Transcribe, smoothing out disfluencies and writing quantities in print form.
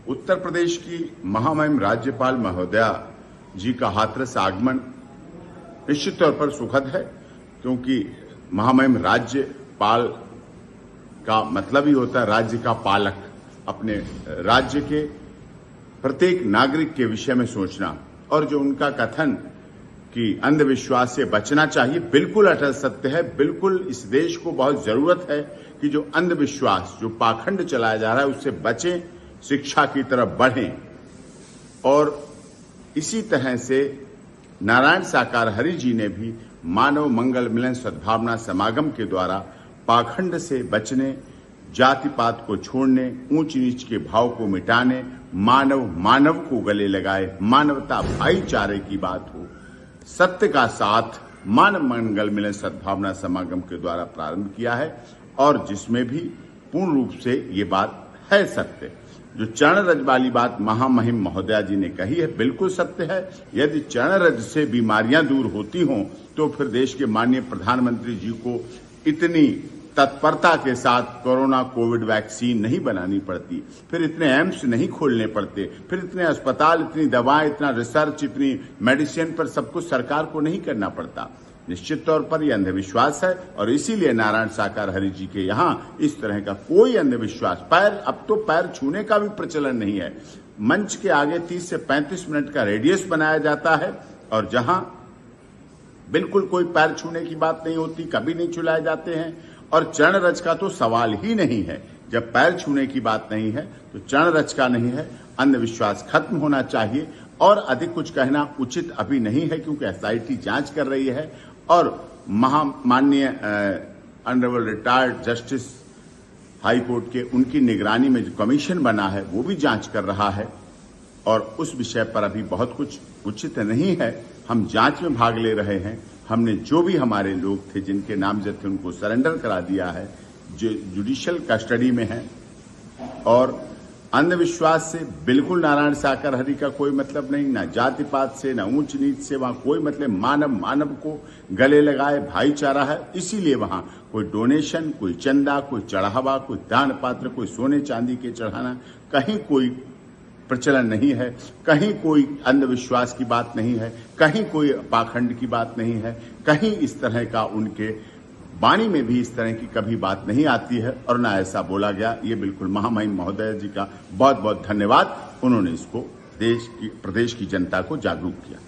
उत्तर प्रदेश की महामहिम राज्यपाल महोदया जी का हाथरस आगमन निश्चित तौर पर सुखद है, क्योंकि महामहिम राज्यपाल का मतलब ही होता है राज्य का पालक, अपने राज्य के प्रत्येक नागरिक के विषय में सोचना। और जो उनका कथन कि अंधविश्वास से बचना चाहिए, बिल्कुल अटल सत्य है। बिल्कुल इस देश को बहुत जरूरत है कि जो अंधविश्वास, जो पाखंड चलाया जा रहा है, उससे बचें, शिक्षा की तरफ बढ़ें। और इसी तरह से नारायण साकार हरि जी ने भी मानव मंगल मिलन सद्भावना समागम के द्वारा पाखंड से बचने, जाति पात को छोड़ने, ऊंच नीच के भाव को मिटाने, मानव को गले लगाए, मानवता भाईचारे की बात हो, सत्य का साथ मानव मंगल मिलन सद्भावना समागम के द्वारा प्रारंभ किया है, और जिसमें भी पूर्ण रूप से ये बात है सत्य। जो चरण रज वाली बात महामहिम महोदया जी ने कही है, बिल्कुल सत्य है। यदि चरण रज से बीमारियां दूर होती हों तो फिर देश के माननीय प्रधानमंत्री जी को इतनी तत्परता के साथ कोरोना कोविड वैक्सीन नहीं बनानी पड़ती, फिर इतने एम्स नहीं खोलने पड़ते, फिर इतने अस्पताल, इतनी दवाएं, इतना रिसर्च, इतनी मेडिसिन पर सब कुछ सरकार को नहीं करना पड़ता। निश्चित तौर पर यह अंधविश्वास है, और इसीलिए नारायण साकार हरि जी के यहाँ इस तरह का कोई अंधविश्वास, अब तो पैर छूने का भी प्रचलन नहीं है। मंच के आगे 30 से 35 मिनट का रेडियस बनाया जाता है, और जहां बिल्कुल कोई पैर छूने की बात नहीं होती, कभी नहीं छुलाए जाते हैं। और चरण रज का तो सवाल ही नहीं है। जब पैर छूने की बात नहीं है तो चरण रज का नहीं है। अंधविश्वास खत्म होना चाहिए, और अधिक कुछ कहना उचित अभी नहीं है, क्योंकि एसआईटी जांच कर रही है, और माननीय honourable retired justice high court के उनकी निगरानी में जो कमीशन बना है वो भी जांच कर रहा है, और उस विषय पर अभी बहुत कुछ उचित नहीं है। हम जांच में भाग ले रहे हैं। हमने जो भी हमारे लोग थे जिनके नामजद थे उनको सरेंडर करा दिया है, जो जुडिशियल कस्टडी में है। और अंधविश्वास से बिल्कुल नारायण साकार हरि का कोई मतलब नहीं, ना जाति पात से, ना ऊंच नीच से, वहां कोई मतलब। मानव को गले लगाए, भाईचारा है। इसीलिए वहां कोई डोनेशन, कोई चंदा, कोई चढ़ावा, कोई दान पात्र, कोई सोने चांदी के चढ़ाना, कहीं कोई प्रचलन नहीं है, कहीं कोई अंधविश्वास की बात नहीं है, कहीं कोई पाखंड की बात नहीं है, कहीं इस तरह का उनके वाणी में भी इस तरह की कभी बात नहीं आती है, और ना ऐसा बोला गया। ये बिल्कुल महामहिम महोदय जी का बहुत बहुत धन्यवाद। उन्होंने इसको प्रदेश की जनता को जागरूक किया।